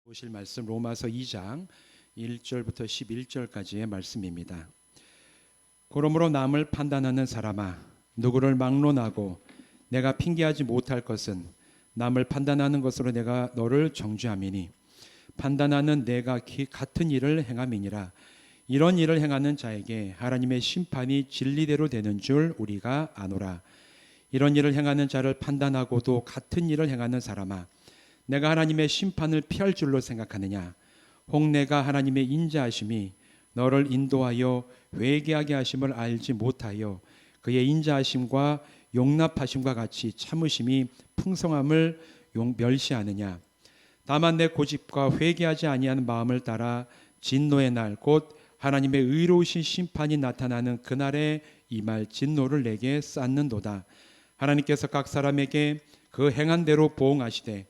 보실 말씀 로마서 2장 1절부터 11절까지의 말씀입니다. 그러므로 남을 판단하는 사람아, 누구를 막론하고 내가 핑계하지 못할 것은 남을 판단하는 것으로 내가 너를 정죄함이니 판단하는 내가 같은 일을 행함이니라. 이런 일을 행하는 자에게 하나님의 심판이 진리대로 되는 줄 우리가 아노라. 이런 일을 행하는 자를 판단하고도 같은 일을 행하는 사람아, 내가 하나님의 심판을 피할 줄로 생각하느냐? 혹 내가 하나님의 인자하심이 너를 인도하여 회개하게 하심을 알지 못하여 그의 인자하심과 용납하심과 같이 참으심이 풍성함을 멸시하느냐? 다만 내 고집과 회개하지 아니하는 마음을 따라 진노의 날 곧 하나님의 의로우신 심판이 나타나는 그날에 임할 진노를 내게 쌓는도다. 하나님께서 각 사람에게 그 행한 대로 보응하시되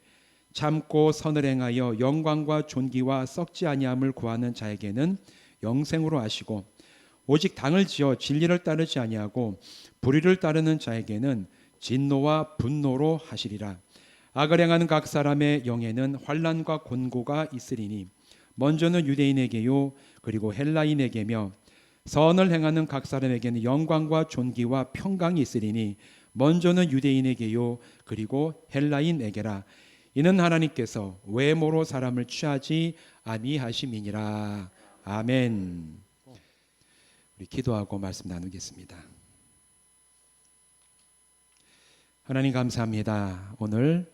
참고 선을 행하여 영광과 존귀와 썩지 아니함을 구하는 자에게는 영생으로 하시고 오직 당을 지어 진리를 따르지 아니하고 불의를 따르는 자에게는 진노와 분노로 하시리라. 악을 행하는 각 사람의 영에는 환난과 곤고가 있으리니 먼저는 유대인에게요 그리고 헬라인에게며 선을 행하는 각 사람에게는 영광과 존귀와 평강이 있으리니 먼저는 유대인에게요 그리고 헬라인에게라. 이는 하나님께서 외모로 사람을 취하지 아니하심이니라. 아멘. 우리 기도하고 말씀 나누겠습니다. 하나님 감사합니다. 오늘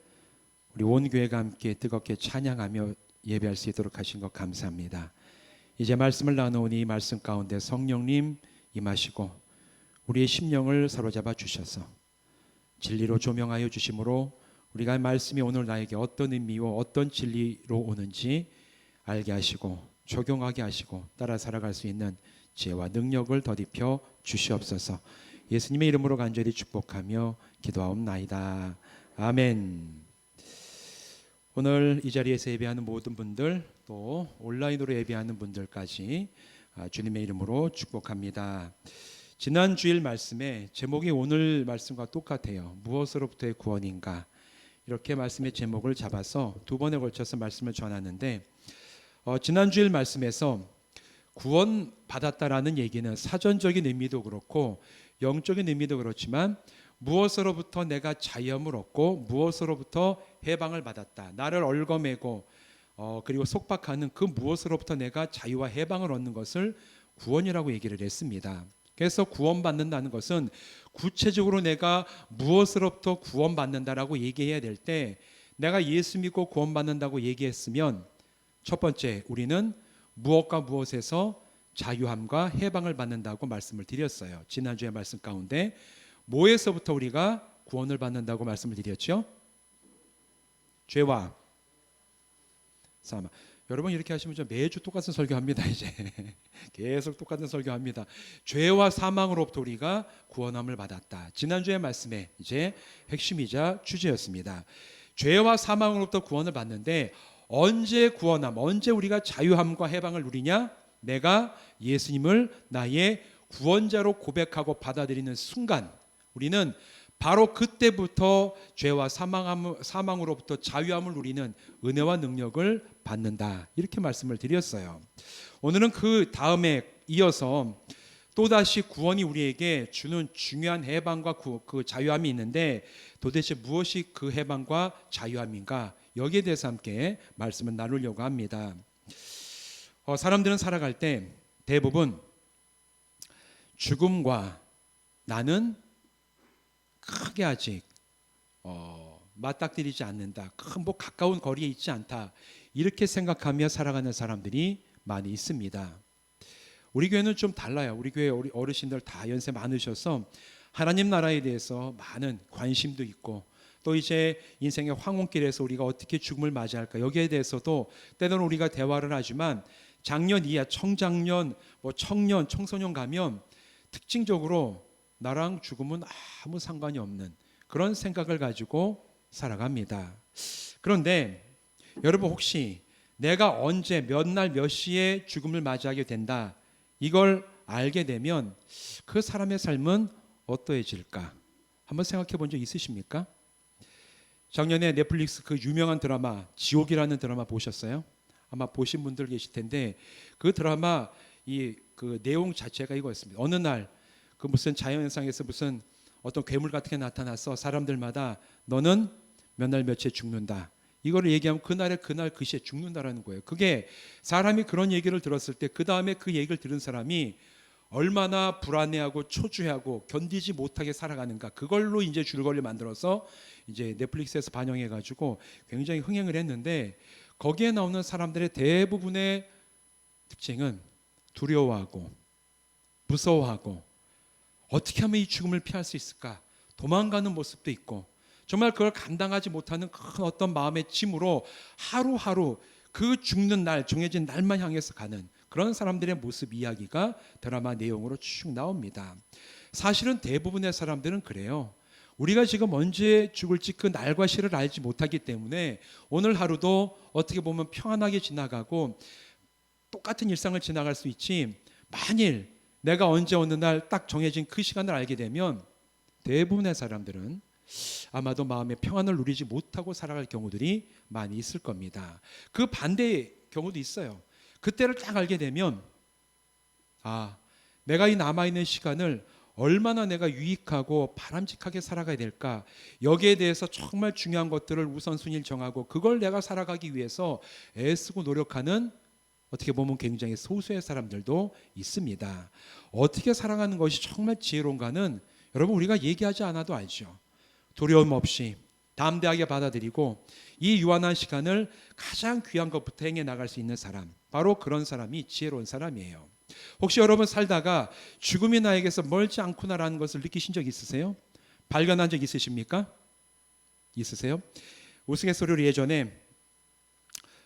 우리 온 교회가 함께 뜨겁게 찬양하며 예배할 수 있도록 하신 것 감사합니다. 이제 말씀을 나누니 이 말씀 가운데 성령님 임하시고 우리의 심령을 사로잡아 주셔서 진리로 조명하여 주심으로 우리가 말씀이 오늘 나에게 어떤 의미와 어떤 진리로 오는지 알게 하시고 적용하게 하시고 따라 살아갈 수 있는 지혜와 능력을 더딥혀 주시옵소서. 예수님의 이름으로 간절히 축복하며 기도하옵나이다. 아멘. 오늘 이 자리에서 예배하는 모든 분들 또 온라인으로 예배하는 분들까지 주님의 이름으로 축복합니다. 지난 주일 말씀의 제목이 오늘 말씀과 똑같아요. 무엇으로부터의 구원인가? 이렇게 말씀의 제목을 잡아서 두 번에 걸쳐서 말씀을 전하는데 지난주일 말씀에서 구원받았다라는 얘기는 사전적인 의미도 그렇고 영적인 의미도 그렇지만 무엇으로부터 내가 자유함을 얻고 무엇으로부터 해방을 받았다. 나를 얽어매고 그리고 속박하는 그 무엇으로부터 내가 자유와 해방을 얻는 것을 구원이라고 얘기를 했습니다. 그래서 구원받는다는 것은 구체적으로 내가 무엇으로부터 구원받는다라고 얘기해야 될 때 내가 예수 믿고 구원받는다고 얘기했으면 첫 번째 우리는 무엇과 무엇에서 자유함과 해방을 받는다고 말씀을 드렸어요. 지난주에 말씀 가운데 뭐에서부터 우리가 구원을 받는다고 말씀을 드렸죠? 죄와 사망. 여러분 이렇게 하시면 저 매주 똑같은 설교합니다. 이제 계속 똑같은 설교합니다. 죄와 사망으로부터 우리가 구원함을 받았다. 지난주의 말씀의 이제 핵심이자 주제였습니다. 죄와 사망으로부터 구원을 받는데 언제 구원함, 언제 우리가 자유함과 해방을 누리냐? 내가 예수님을 나의 구원자로 고백하고 받아들이는 순간 우리는 바로 그때부터 죄와 사망으로부터 자유함을 누리는 은혜와 능력을 받는다. 이렇게 말씀을 드렸어요. 오늘은 그 다음에 이어서 또다시 구원이 우리에게 주는 중요한 해방과 그 자유함이 있는데 도대체 무엇이 그 해방과 자유함인가? 여기에 대해서 함께 말씀을 나누려고 합니다. 사람들은 살아갈 때 대부분 죽음과 나는 크게 아직 맞닥뜨리지 않는다. 뭐 가까운 거리에 있지 않다. 이렇게 생각하며 살아가는 사람들이 많이 있습니다. 우리 교회는 좀 달라요. 우리 교회 어르신들 다 연세 많으셔서 하나님 나라에 대해서 많은 관심도 있고 또 이제 인생의 황혼길에서 우리가 어떻게 죽음을 맞이할까 여기에 대해서도 때로는 우리가 대화를 하지만 장년 이하, 청장년, 청년, 청소년 가면 특징적으로 나랑 죽음은 아무 상관이 없는 그런 생각을 가지고 살아갑니다. 그런데 여러분 혹시 내가 언제 몇 날 몇 시에 죽음을 맞이하게 된다 이걸 알게 되면 그 사람의 삶은 어떠해질까? 한번 생각해 본 적 있으십니까? 작년에 넷플릭스 그 유명한 드라마 지옥이라는 드라마 보셨어요? 아마 보신 분들 계실 텐데 그 드라마 그 내용 자체가 이거였습니다. 어느 날 그 무슨 자연현상에서 무슨 어떤 괴물 같은 게 나타나서 사람들마다 너는 몇 날 며칠에 죽는다. 이거를 얘기하면 그날 그 시에 죽는다라는 거예요. 그게 사람이 그런 얘기를 들었을 때 그 다음에 그 얘기를 들은 사람이 얼마나 불안해하고 초조해하고 견디지 못하게 살아가는가. 그걸로 이제 줄거리를 만들어서 이제 넷플릭스에서 반영해가지고 굉장히 흥행을 했는데 거기에 나오는 사람들의 대부분의 특징은 두려워하고 무서워하고 어떻게 하면 이 죽음을 피할 수 있을까? 도망가는 모습도 있고 정말 그걸 감당하지 못하는 큰 어떤 마음의 짐으로 하루하루 그 죽는 날, 정해진 날만 향해서 가는 그런 사람들의 모습 이야기가 드라마 내용으로 쭉 나옵니다. 사실은 대부분의 사람들은 그래요. 우리가 지금 언제 죽을지 그 날과 시를 알지 못하기 때문에 오늘 하루도 어떻게 보면 평안하게 지나가고 똑같은 일상을 지나갈 수 있지, 만일 내가 언제 어느 날 딱 정해진 그 시간을 알게 되면 대부분의 사람들은 아마도 마음의 평안을 누리지 못하고 살아갈 경우들이 많이 있을 겁니다. 그 반대의 경우도 있어요. 그때를 딱 알게 되면 내가 이 남아있는 시간을 얼마나 내가 유익하고 바람직하게 살아가야 될까, 여기에 대해서 정말 중요한 것들을 우선순위를 정하고 그걸 내가 살아가기 위해서 애쓰고 노력하는, 어떻게 보면 굉장히 소수의 사람들도 있습니다. 어떻게 살아가는 것이 정말 지혜로운가는 여러분 우리가 얘기하지 않아도 알죠. 두려움 없이 담대하게 받아들이고 이 유한한 시간을 가장 귀한 것부터 행해 나갈 수 있는 사람, 바로 그런 사람이 지혜로운 사람이에요. 혹시 여러분 살다가 죽음이 나에게서 멀지 않구나라는 것을 느끼신 적 있으세요? 발견한 적 있으십니까? 있으세요? 우스갯소리로 예전에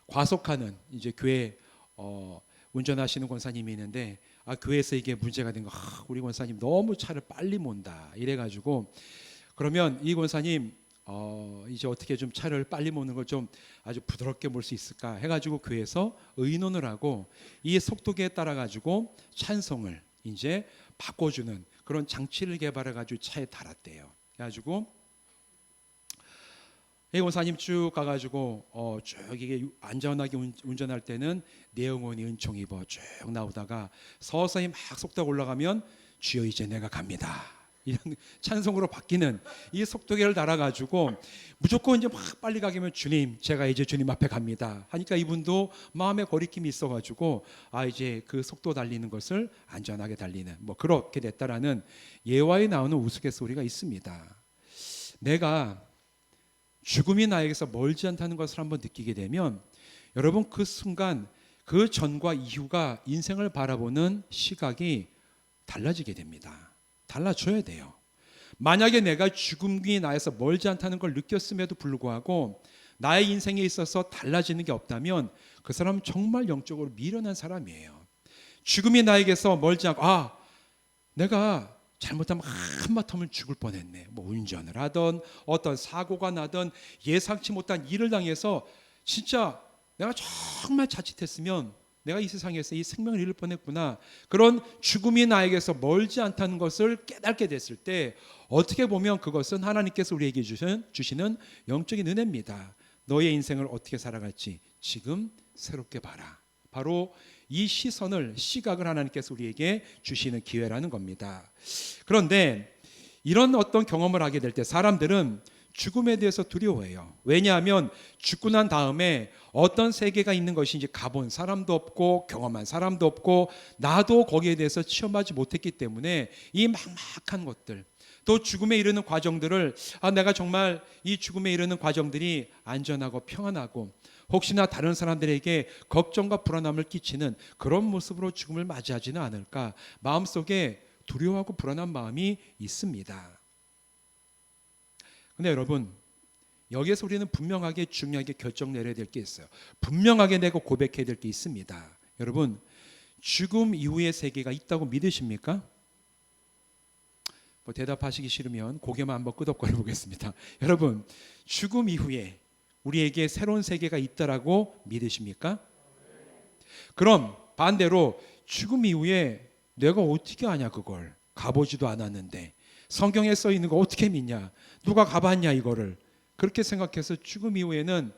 과속하는 이제 교회 운전하시는 권사님이 있는데 교회에서 이게 문제가 된 거, 우리 권사님 너무 차를 빨리 몬다 이래가지고, 그러면 이 권사님 이제 어떻게 좀 차를 빨리 모는 걸 좀 아주 부드럽게 몰 수 있을까 해가지고 교회에서 의논을 하고 이 속도계에 따라 가지고 찬송을 이제 바꿔주는 그런 장치를 개발해가지고 차에 달았대요. 그래가지고 이 권사님 쭉 가가지고 쭉 이게 안전하게 운전할 때는 내 영혼이 은총 입어 쭉 나오다가 서서히 막 속도가 올라가면 주여 이제 내가 갑니다, 이런 찬송으로 바뀌는 이 속도계를 달아가지고 무조건 이제 막 빨리 가게 하면 주님 제가 이제 주님 앞에 갑니다 하니까 이분도 마음에 거리낌이 있어가지고 이제 그 속도 달리는 것을 안전하게 달리는 뭐 그렇게 됐다라는 예화에 나오는 우스갯소리가 있습니다. 내가 죽음이 나에게서 멀지 않다는 것을 한번 느끼게 되면 여러분 그 순간 그 전과 이후가 인생을 바라보는 시각이 달라지게 됩니다. 달라져야 돼요. 만약에 내가 죽음이 나에서 멀지 않다는 걸 느꼈음에도 불구하고 나의 인생에 있어서 달라지는 게 없다면 그 사람은 정말 영적으로 미련한 사람이에요. 죽음이 나에게서 멀지 않고 내가 잘못하면 한마터면 죽을 뻔했네, 뭐 운전을 하던 어떤 사고가 나던 예상치 못한 일을 당해서 진짜 내가 정말 자칫했으면 내가 이 세상에서 이 생명을 잃을 뻔했구나, 그런 죽음이 나에게서 멀지 않다는 것을 깨닫게 됐을 때 어떻게 보면 그것은 하나님께서 우리에게 주시는 영적인 은혜입니다. 너의 인생을 어떻게 살아갈지 지금 새롭게 봐라. 바로 이 시각을 하나님께서 우리에게 주시는 기회라는 겁니다. 그런데 이런 어떤 경험을 하게 될 때 사람들은 죽음에 대해서 두려워해요. 왜냐하면 죽고 난 다음에 어떤 세계가 있는 것인지 가본 사람도 없고 경험한 사람도 없고 나도 거기에 대해서 체험하지 못했기 때문에 이 막막한 것들, 또 죽음에 이르는 과정들을 내가 정말 이 죽음에 이르는 과정들이 안전하고 평안하고 혹시나 다른 사람들에게 걱정과 불안함을 끼치는 그런 모습으로 죽음을 맞이하지는 않을까, 마음속에 두려워하고 불안한 마음이 있습니다. 근데 여러분 여기에서 우리는 분명하게 중요하게 결정 내려야 될 게 있어요. 분명하게 내가 고백해야 될 게 있습니다. 여러분 죽음 이후의 세계가 있다고 믿으십니까? 뭐 대답하시기 싫으면 고개만 한번 끄덕거려 보겠습니다. 여러분 죽음 이후에 우리에게 새로운 세계가 있다라고 믿으십니까? 그럼 반대로 죽음 이후에 내가 어떻게 아냐, 그걸 가보지도 않았는데 성경에 써 있는 거 어떻게 믿냐, 누가 가봤냐, 이거를 그렇게 생각해서 죽음 이후에는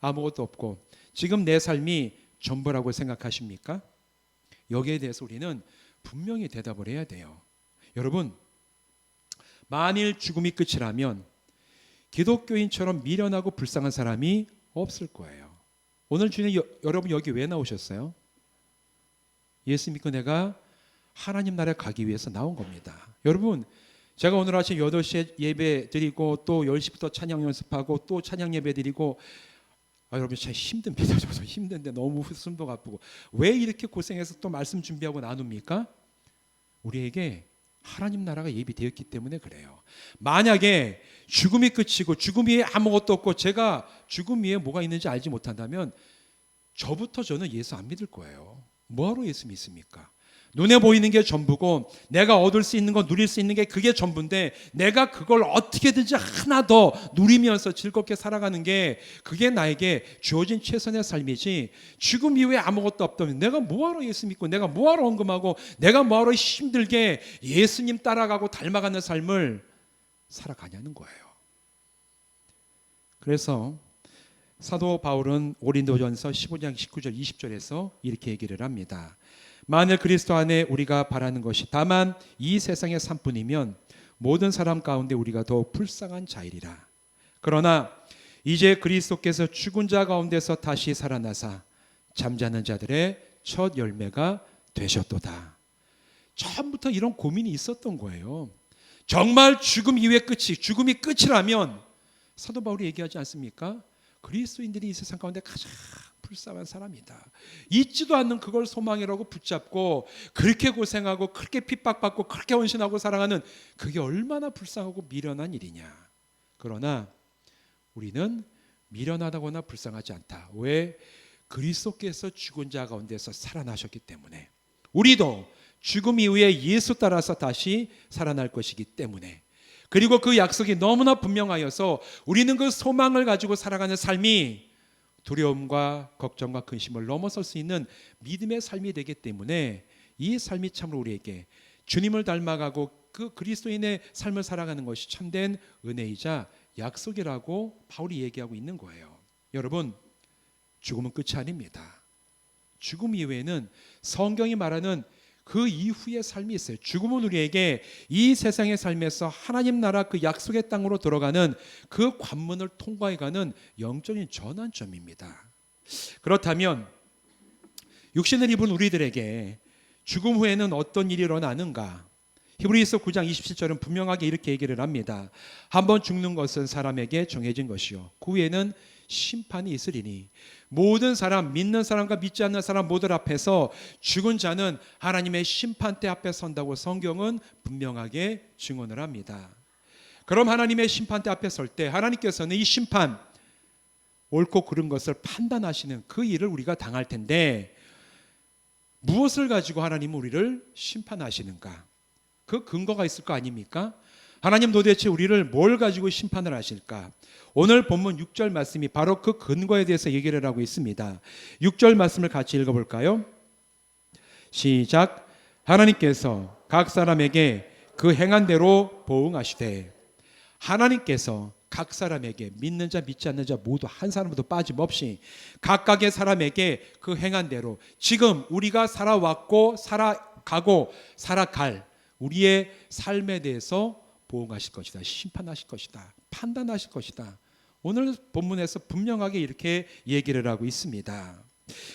아무것도 없고 지금 내 삶이 전부라고 생각하십니까? 여기에 대해서 우리는 분명히 대답을 해야 돼요. 여러분, 만일 죽음이 끝이라면 기독교인처럼 미련하고 불쌍한 사람이 없을 거예요. 오늘 주님 여러분 여기 왜 나오셨어요? 예수 믿고 내가 하나님 나라에 가기 위해서 나온 겁니다. 여러분, 제가 오늘 아침 8시에 예배 드리고 또 10시부터 찬양 연습하고 또 찬양 예배 드리고 여러분 참 힘듭니다. 저도 힘든데 너무 숨도 가쁘고 왜 이렇게 고생해서 또 말씀 준비하고 나눕니까? 우리에게 하나님 나라가 예비되었기 때문에 그래요. 만약에 죽음이 끝이고 죽음 위에 아무것도 없고 제가 죽음 위에 뭐가 있는지 알지 못한다면 저는 예수 안 믿을 거예요. 뭐하러 예수 믿습니까? 눈에 보이는 게 전부고 내가 얻을 수 있는 거 누릴 수 있는 게 그게 전부인데 내가 그걸 어떻게든지 하나 더 누리면서 즐겁게 살아가는 게 그게 나에게 주어진 최선의 삶이지 죽음 이후에 아무것도 없다면 내가 뭐하러 예수 믿고 내가 뭐하러 헌금하고 내가 뭐하러 힘들게 예수님 따라가고 닮아가는 삶을 살아가냐는 거예요. 그래서 사도 바울은 고린도전서 15장 19절 20절에서 이렇게 얘기를 합니다. 만일 그리스도 안에 우리가 바라는 것이 다만 이 세상의 삶뿐이면 모든 사람 가운데 우리가 더욱 불쌍한 자이리라. 그러나 이제 그리스도께서 죽은 자 가운데서 다시 살아나사 잠자는 자들의 첫 열매가 되셨도다. 처음부터 이런 고민이 있었던 거예요. 정말 죽음 이후의 끝이 죽음이 끝이라면 사도 바울이 얘기하지 않습니까? 그리스도인들이 이 세상 가운데 가장 불쌍한 사람이다. 잊지도 않는 그걸 소망이라고 붙잡고 그렇게 고생하고 그렇게 핍박받고 그렇게 헌신하고 살아가는 그게 얼마나 불쌍하고 미련한 일이냐. 그러나 우리는 미련하다거나 불쌍하지 않다. 왜? 그리스도께서 죽은 자 가운데서 살아나셨기 때문에 우리도 죽음 이후에 예수 따라서 다시 살아날 것이기 때문에 그리고 그 약속이 너무나 분명하여서 우리는 그 소망을 가지고 살아가는 삶이 두려움과 걱정과 근심을 넘어설 수 있는 믿음의 삶이 되기 때문에 이 삶이 참으로 우리에게 주님을 닮아가고 그 그리스도인의 삶을 살아가는 것이 참된 은혜이자 약속이라고 바울이 얘기하고 있는 거예요. 여러분, 죽음은 끝이 아닙니다. 죽음 이후에는 성경이 말하는 그 이후의 삶이 있어요. 죽음은 우리에게 이 세상의 삶에서 하나님 나라 그 약속의 땅으로 들어가는 그 관문을 통과해가는 영적인 전환점입니다. 그렇다면 육신을 입은 우리들에게 죽음 후에는 어떤 일이 일어나는가? 히브리서 9장 27절은 분명하게 이렇게 얘기를 합니다. 한번 죽는 것은 사람에게 정해진 것이요 그 후에는 심판이 있으리니 모든 사람, 믿는 사람과 믿지 않는 사람 모두 앞에서 죽은 자는 하나님의 심판대 앞에 선다고 성경은 분명하게 증언을 합니다. 그럼 하나님의 심판대 앞에 설 때 하나님께서는 이 심판, 옳고 그른 것을 판단하시는 그 일을 우리가 당할 텐데 무엇을 가지고 하나님은 우리를 심판하시는가? 그 근거가 있을 거 아닙니까? 하나님 도대체 우리를 뭘 가지고 심판을 하실까? 오늘 본문 6절 말씀이 바로 그 근거에 대해서 얘기를 하고 있습니다. 6절 말씀을 같이 읽어볼까요? 시작. 하나님께서 각 사람에게 그 행한 대로 보응하시되. 하나님께서 각 사람에게 믿는 자 믿지 않는 자 모두 한 사람도 빠짐없이 각각의 사람에게 그 행한 대로 지금 우리가 살아왔고 살아가고 살아갈 우리의 삶에 대해서 보응하실 것이다. 심판하실 것이다. 판단하실 것이다. 오늘 본문에서 분명하게 이렇게 얘기를 하고 있습니다.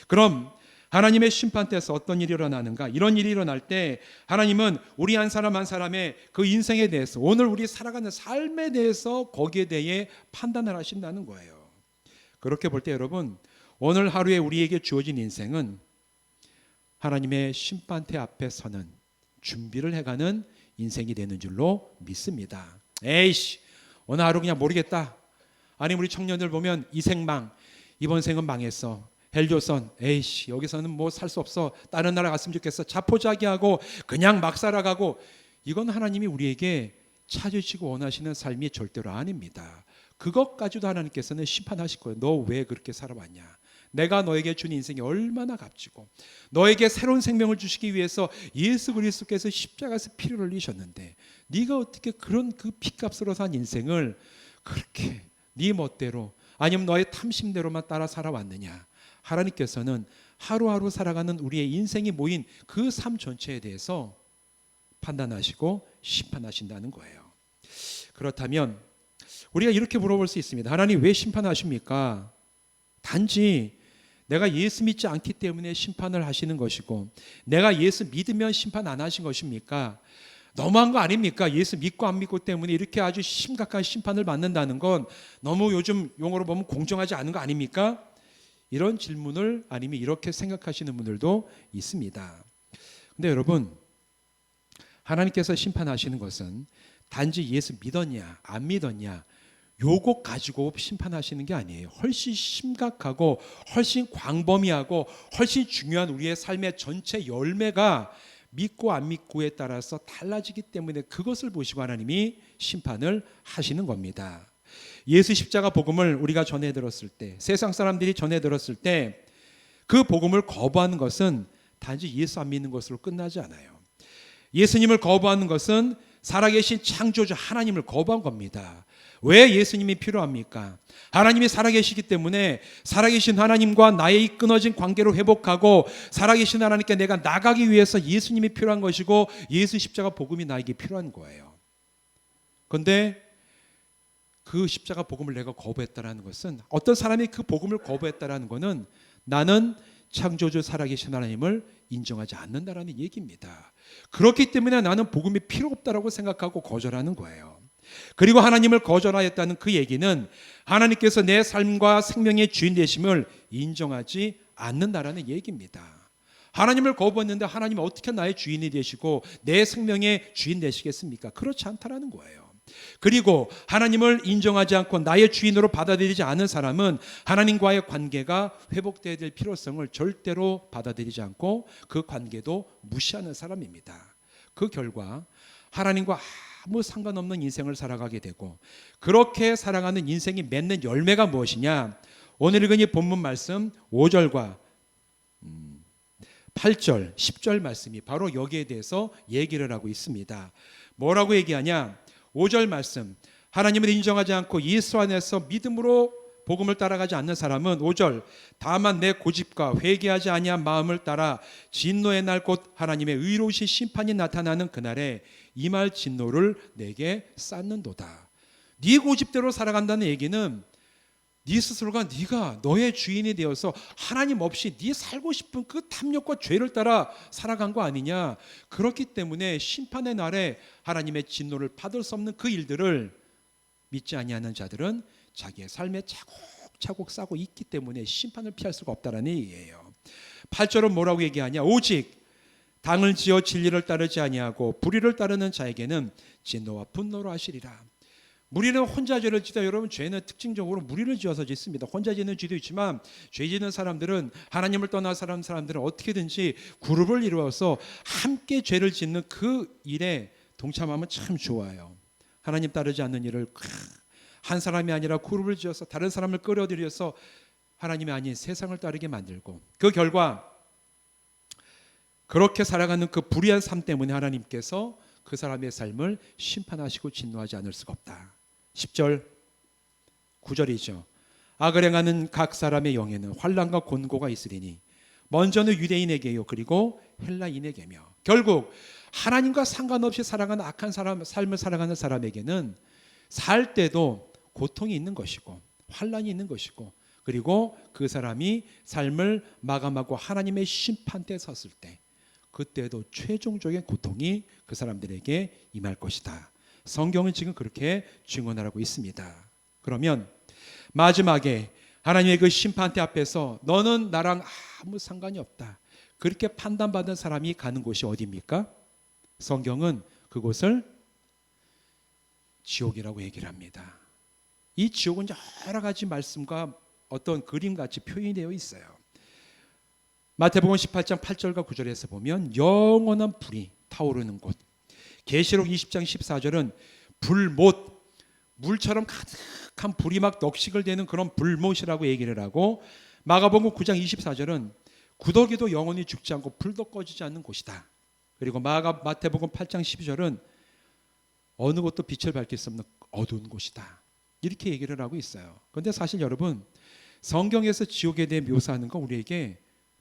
그럼 하나님의 심판대에서 어떤 일이 일어나는가? 이런 일이 일어날 때 하나님은 우리 한 사람 한 사람의 그 인생에 대해서 오늘 우리 살아가는 삶에 대해서 거기에 대해 판단을 하신다는 거예요. 그렇게 볼 때 여러분 오늘 하루에 우리에게 주어진 인생은 하나님의 심판대 앞에 서는 준비를 해가는 인생이 되는 줄로 믿습니다. 에이씨 오늘 하루 그냥 모르겠다. 아니 우리 청년들 보면 이 생망 이번 생은 망했어. 헬조선 에이씨 여기서는 뭐 살 수 없어. 다른 나라 갔으면 좋겠어. 자포자기하고 그냥 막 살아가고 이건 하나님이 우리에게 찾으시고 원하시는 삶이 절대로 아닙니다. 그것까지도 하나님께서는 심판하실 거예요. 너 왜 그렇게 살아왔냐. 내가 너에게 준 인생이 얼마나 값지고 너에게 새로운 생명을 주시기 위해서 예수 그리스도께서 십자가에서 피를 흘리셨는데 네가 어떻게 그런 그 피값으로 산 인생을 그렇게 네 멋대로 아니면 너의 탐심대로만 따라 살아왔느냐. 하나님께서는 하루하루 살아가는 우리의 인생이 모인 그 삶 전체에 대해서 판단하시고 심판하신다는 거예요. 그렇다면 우리가 이렇게 물어볼 수 있습니다. 하나님 왜 심판하십니까? 단지 내가 예수 믿지 않기 때문에 심판을 하시는 것이고 내가 예수 믿으면 심판 안 하신 것입니까? 너무한 거 아닙니까? 예수 믿고 안 믿고 때문에 이렇게 아주 심각한 심판을 받는다는 건 너무 요즘 용어로 보면 공정하지 않은 거 아닙니까? 이런 질문을 아니면 이렇게 생각하시는 분들도 있습니다. 근데 여러분, 하나님께서 심판하시는 것은 단지 예수 믿었냐 안 믿었냐 요거 가지고 심판하시는 게 아니에요. 훨씬 심각하고 훨씬 광범위하고 훨씬 중요한 우리의 삶의 전체 열매가 믿고 안 믿고에 따라서 달라지기 때문에 그것을 보시고 하나님이 심판을 하시는 겁니다. 예수 십자가 복음을 우리가 전해 들었을 때, 세상 사람들이 전해 들었을 때 그 복음을 거부하는 것은 단지 예수 안 믿는 것으로 끝나지 않아요. 예수님을 거부하는 것은 살아계신 창조주 하나님을 거부한 겁니다. 왜 예수님이 필요합니까? 하나님이 살아계시기 때문에 살아계신 하나님과 나의 끊어진 관계를 회복하고 살아계신 하나님께 내가 나가기 위해서 예수님이 필요한 것이고 예수 십자가 복음이 나에게 필요한 거예요. 그런데 그 십자가 복음을 내가 거부했다라는 것은, 어떤 사람이 그 복음을 거부했다라는 것은 나는 창조주 살아계신 하나님을 인정하지 않는다라는 얘기입니다. 그렇기 때문에 나는 복음이 필요 없다라고 생각하고 거절하는 거예요. 그리고 하나님을 거절하였다는 그 얘기는 하나님께서 내 삶과 생명의 주인 되심을 인정하지 않는다라는 얘기입니다. 하나님을 거부했는데 하나님은 어떻게 나의 주인이 되시고 내 생명의 주인 되시겠습니까? 그렇지 않다라는 거예요. 그리고 하나님을 인정하지 않고 나의 주인으로 받아들이지 않은 사람은 하나님과의 관계가 회복되어야 될 필요성을 절대로 받아들이지 않고 그 관계도 무시하는 사람입니다. 그 결과 하나님과 아무 상관없는 인생을 살아가게 되고, 그렇게 살아가는 인생이 맺는 열매가 무엇이냐? 오늘 읽은 이 본문 말씀 5절과 8절, 10절 말씀이 바로 여기에 대해서 얘기를 하고 있습니다. 뭐라고 얘기하냐? 5절 말씀, 하나님을 인정하지 않고 예수 안에서 믿음으로 복음을 따라가지 않는 사람은 5절, 다만 내 고집과 회개하지 아니한 마음을 따라 진노의 날 곧 하나님의 의로우신 심판이 나타나는 그날에 임할 진노를 내게 쌓는도다. 네 고집대로 살아간다는 얘기는 네 스스로가 네가 너의 주인이 되어서 하나님 없이 네 살고 싶은 그 탐욕과 죄를 따라 살아간 거 아니냐. 그렇기 때문에 심판의 날에 하나님의 진노를 받을 수 없는 그 일들을 믿지 아니하는 자들은 자기의 삶에 차곡차곡 싸고 있기 때문에 심판을 피할 수가 없다라는 얘기예요. 8절은 뭐라고 얘기하냐? 오직 당을 지어 진리를 따르지 아니하고 불의를 따르는 자에게는 진노와 분노로 하시리라. 무리는 혼자 죄를 지다. 여러분, 죄는 특징적으로 무리를 지어서 짓습니다. 혼자 짓는 죄도 있지만 죄 짓는 사람들은, 하나님을 떠난 사람들은 어떻게든지 그룹을 이루어서 함께 죄를 짓는 그 일에 동참하면 참 좋아요. 하나님 따르지 않는 일을 한 사람이 아니라 그룹을 지어서 다른 사람을 끌어들여서 하나님이 아닌 세상을 따르게 만들고, 그 결과 그렇게 살아가는 그 불의한 삶 때문에 하나님께서 그 사람의 삶을 심판하시고 진노하지 않을 수가 없다. 10절 9절이죠. 악을 행하는 각 사람의 영에는 환난과 곤고가 있으리니 먼저는 유대인에게요 그리고 헬라인에게며. 결국 하나님과 상관없이 살아가는 악한 삶을 살아가는 사람에게는 살 때도 고통이 있는 것이고 환난이 있는 것이고, 그리고 그 사람이 삶을 마감하고 하나님의 심판대에 섰을 때 그때도 최종적인 고통이 그 사람들에게 임할 것이다. 성경은 지금 그렇게 증언하고 있습니다. 그러면 마지막에 하나님의 그 심판대 앞에서 너는 나랑 아무 상관이 없다, 그렇게 판단받은 사람이 가는 곳이 어디입니까? 성경은 그곳을 지옥이라고 얘기를 합니다. 이 지옥은 여러 가지 말씀과 어떤 그림같이 표현이 되어 있어요. 마태복음 18장 8절과 9절에서 보면 영원한 불이 타오르는 곳, 계시록 20장 14절은 불못, 물처럼 가득한 불이 막 넋식을 대는 그런 불못이라고 얘기를 하고, 마가복음 9장 24절은 구더기도 영원히 죽지 않고 불도 꺼지지 않는 곳이다. 그리고 마태복음 8장 12절은 어느 곳도 빛을 밝힐 수 없는 어두운 곳이다, 이렇게 얘기를 하고 있어요. 그런데 사실 여러분, 성경에서 지옥에 대해 묘사하는 건 우리에게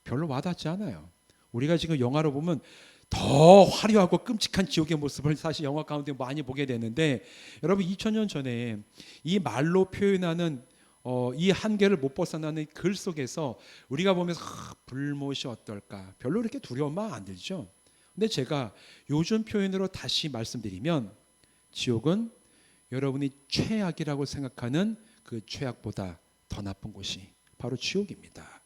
별로 와닿지 않아요. 우리가 지금 영화로 보면 더 화려하고 끔찍한 지옥의 모습을 사실 영화 가운데 많이 보게 되는데, 여러분 2000년 전에 이 말로 표현하는 이 한계를 못 벗어나는 글 속에서 우리가 보면서 불못이 어떨까, 별로 이렇게 두려운 마음 안 들죠. 근데 제가 요즘 표현으로 다시 말씀드리면, 지옥은 여러분이 최악이라고 생각하는 그 최악보다 더 나쁜 곳이 바로 지옥입니다.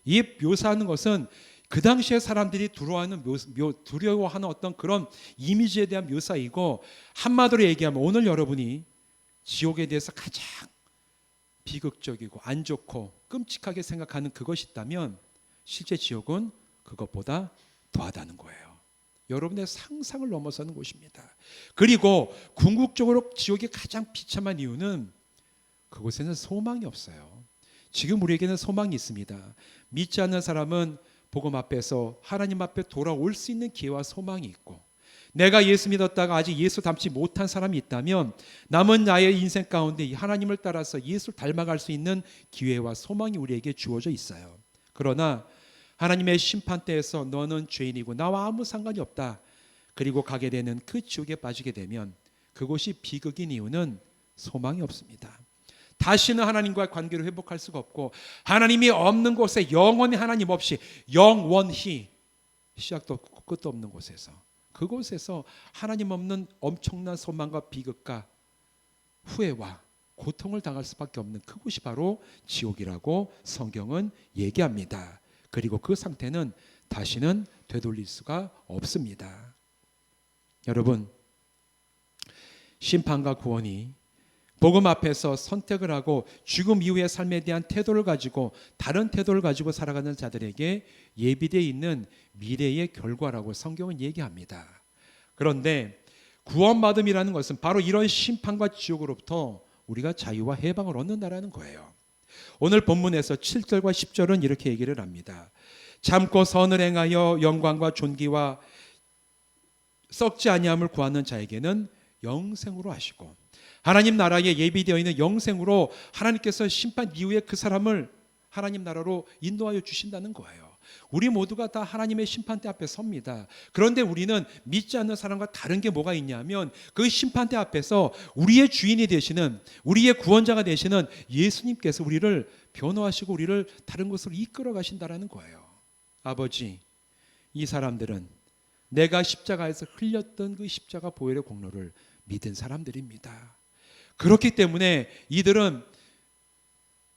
이 묘사하는 것은 그 당시에 사람들이 두려워하는 어떤 그런 이미지에 대한 묘사이고, 한마디로 얘기하면 오늘 여러분이 지옥에 대해서 가장 비극적이고 안 좋고 끔찍하게 생각하는 그것이 있다면, 실제 지옥은 그것보다 더하다는 거예요. 여러분의 상상을 넘어서는 곳입니다. 그리고 궁극적으로 지옥이 가장 비참한 이유는 그곳에는 소망이 없어요. 지금 우리에게는 소망이 있습니다. 믿지 않는 사람은 복음 앞에서 하나님 앞에 돌아올 수 있는 기회와 소망이 있고, 내가 예수 믿었다가 아직 예수 닮지 못한 사람이 있다면 남은 나의 인생 가운데 하나님을 따라서 예수를 닮아갈 수 있는 기회와 소망이 우리에게 주어져 있어요. 그러나 하나님의 심판대에서 너는 죄인이고 나와 아무 상관이 없다, 그리고 가게 되는 그 지옥에 빠지게 되면 그곳이 비극인 이유는 소망이 없습니다. 다시는 하나님과의 관계를 회복할 수가 없고, 하나님이 없는 곳에, 영원히 하나님 없이 영원히 시작도 없고 끝도 없는 곳에서, 그곳에서 하나님 없는 엄청난 소망과 비극과 후회와 고통을 당할 수밖에 없는 그곳이 바로 지옥이라고 성경은 얘기합니다. 그리고 그 상태는 다시는 되돌릴 수가 없습니다. 여러분, 심판과 구원이 복음 앞에서 선택을 하고 죽음 이후의 삶에 대한 태도를 가지고, 다른 태도를 가지고 살아가는 자들에게 예비되어 있는 미래의 결과라고 성경은 얘기합니다. 그런데 구원받음이라는 것은 바로 이런 심판과 지옥으로부터 우리가 자유와 해방을 얻는다라는 거예요. 오늘 본문에서 7절과 10절은 이렇게 얘기를 합니다. 참고 선을 행하여 영광과 존귀와 썩지 아니함을 구하는 자에게는 영생으로 하시고, 하나님 나라에 예비되어 있는 영생으로 하나님께서 심판 이후에 그 사람을 하나님 나라로 인도하여 주신다는 거예요. 우리 모두가 다 하나님의 심판대 앞에 섭니다. 그런데 우리는 믿지 않는 사람과 다른 게 뭐가 있냐면, 그 심판대 앞에서 우리의 주인이 되시는, 우리의 구원자가 되시는 예수님께서 우리를 변호하시고 우리를 다른 곳으로 이끌어 가신다라는 거예요. 아버지, 이 사람들은 내가 십자가에서 흘렸던 그 십자가 보혈의 공로를 믿은 사람들입니다. 그렇기 때문에 이들은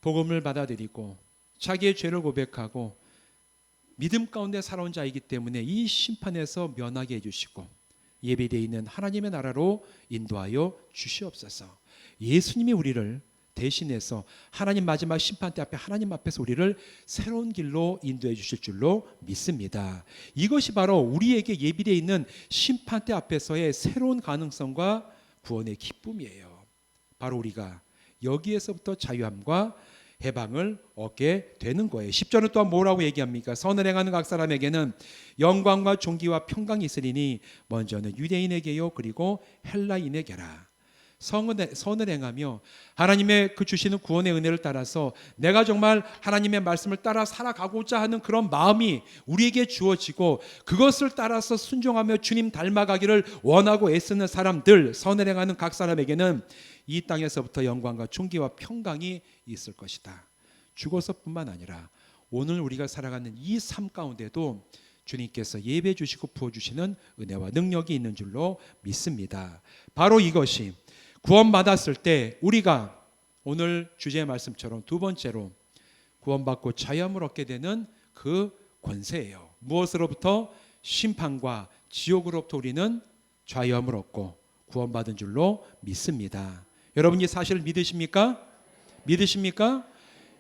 복음을 받아들이고 자기의 죄를 고백하고 믿음 가운데 살아온 자이기 때문에 이 심판에서 면하게 해주시고 예비되어 있는 하나님의 나라로 인도하여 주시옵소서. 예수님이 우리를 대신해서 하나님 마지막 심판대 앞에 하나님 앞에서 우리를 새로운 길로 인도해 주실 줄로 믿습니다. 이것이 바로 우리에게 예비되어 있는 심판대 앞에서의 새로운 가능성과 구원의 기쁨이에요. 바로 우리가 여기에서부터 자유함과 해방을 얻게 되는 거예요. 10절은 또한 뭐라고 얘기합니까? 선을 행하는 각 사람에게는 영광과 존귀와 평강이 있으리니 먼저는 유대인에게요 그리고 헬라인에게라. 선을 행하며 하나님의 그 주시는 구원의 은혜를 따라서 내가 정말 하나님의 말씀을 따라 살아가고자 하는 그런 마음이 우리에게 주어지고, 그것을 따라서 순종하며 주님 닮아가기를 원하고 애쓰는 사람들, 선을 행하는 각 사람에게는 이 땅에서부터 영광과 존귀와 평강이 있을 것이다. 죽어서뿐만 아니라 오늘 우리가 살아가는 이 삶 가운데도 주님께서 예배해 주시고 부어주시는 은혜와 능력이 있는 줄로 믿습니다. 바로 이것이 구원받았을 때 우리가 오늘 주제의 말씀처럼 두 번째로 구원받고 자유함을 얻게 되는 그 권세예요. 무엇으로부터? 심판과 지옥으로부터 우리는 자유함을 얻고 구원받은 줄로 믿습니다. 여러분 이 사실을 믿으십니까? 믿으십니까?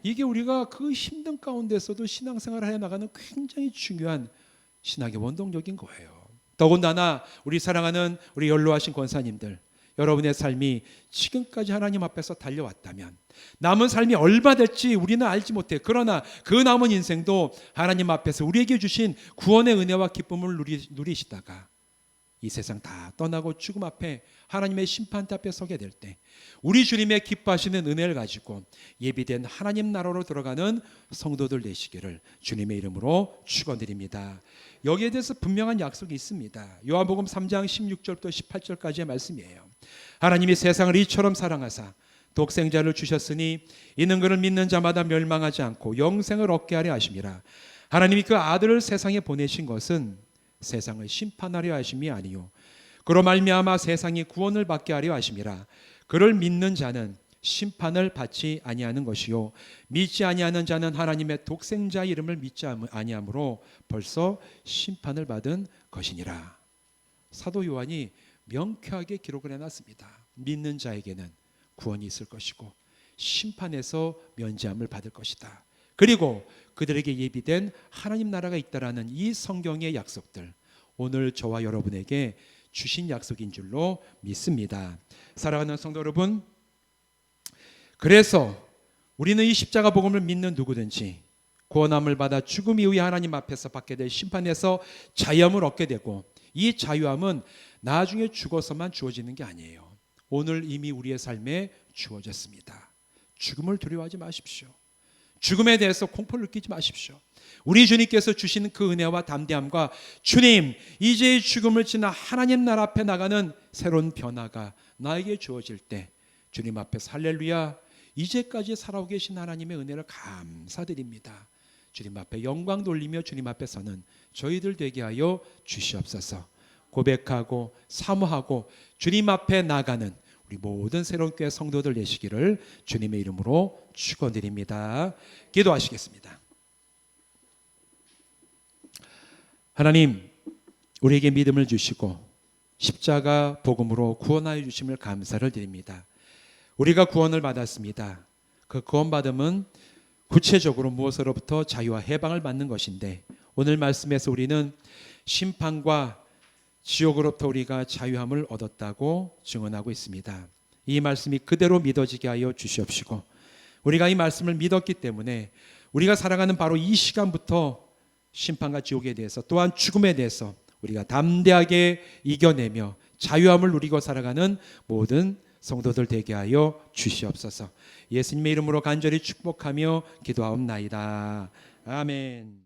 이게 우리가 그 힘든 가운데서도 신앙생활을 해나가는 굉장히 중요한 신학의 원동력인 거예요. 더군다나 우리 사랑하는 우리 연로하신 권사님들, 여러분의 삶이 지금까지 하나님 앞에서 달려왔다면 남은 삶이 얼마 될지 우리는 알지 못해. 그러나 그 남은 인생도 하나님 앞에서 우리에게 주신 구원의 은혜와 기쁨을 누리시다가 이 세상 다 떠나고 죽음 앞에 하나님의 심판대 앞에 서게 될 때 우리 주님의 기뻐하시는 은혜를 가지고 예비된 하나님 나라로 들어가는 성도들 되시기를 주님의 이름으로 축원드립니다. 여기에 대해서 분명한 약속이 있습니다. 요한복음 3장 16절부터 18절까지의 말씀이에요. 하나님이 세상을 이처럼 사랑하사 독생자를 주셨으니 이는 그를 믿는 자마다 멸망하지 않고 영생을 얻게 하려 하심이라. 하나님이 그 아들을 세상에 보내신 것은 세상을 심판하려 하심이 아니요 그로 말미암아 세상이 구원을 받게 하려 하심이라. 그를 믿는 자는 심판을 받지 아니하는 것이요 믿지 아니하는 자는 하나님의 독생자 이름을 믿지 아니하므로 벌써 심판을 받은 것이니라. 사도 요한이 명쾌하게 기록을 해놨습니다. 믿는 자에게는 구원이 있을 것이고 심판에서 면제함을 받을 것이다. 그리고 그들에게 예비된 하나님 나라가 있다라는 이 성경의 약속들 오늘 저와 여러분에게 주신 약속인 줄로 믿습니다. 사랑하는 성도 여러분, 그래서 우리는 이 십자가 복음을 믿는 누구든지 구원함을 받아 죽음 이후에 하나님 앞에서 받게 될 심판에서 자유함을 얻게 되고 이 자유함은 나중에 죽어서만 주어지는 게 아니에요. 오늘 이미 우리의 삶에 주어졌습니다. 죽음을 두려워하지 마십시오. 죽음에 대해서 공포를 느끼지 마십시오. 우리 주님께서 주시는 그 은혜와 담대함과 주님 이제 죽음을 지나 하나님 나라 앞에 나가는 새로운 변화가 나에게 주어질 때 주님 앞에서 할렐루야 이제까지 살아오고 계신 하나님의 은혜를 감사드립니다. 주님 앞에 영광 돌리며 주님 앞에 서는 저희들 되게 하여 주시옵소서. 고백하고 사모하고 주님 앞에 나가는 우리 모든 새로운 교회 성도들 되시기를 주님의 이름으로 축원드립니다. 기도하시겠습니다. 하나님, 우리에게 믿음을 주시고 십자가 복음으로 구원하여 주심을 감사를 드립니다. 우리가 구원을 받았습니다. 그 구원받음은 구체적으로 무엇으로부터 자유와 해방을 받는 것인데 오늘 말씀에서 우리는 심판과 지옥으로부터 우리가 자유함을 얻었다고 증언하고 있습니다. 이 말씀이 그대로 믿어지게 하여 주시옵시고 우리가 이 말씀을 믿었기 때문에 우리가 살아가는 바로 이 시간부터 심판과 지옥에 대해서 또한 죽음에 대해서 우리가 담대하게 이겨내며 자유함을 누리고 살아가는 모든 성도들 되게 하여 주시옵소서. 예수님의 이름으로 간절히 축복하며 기도하옵나이다. 아멘.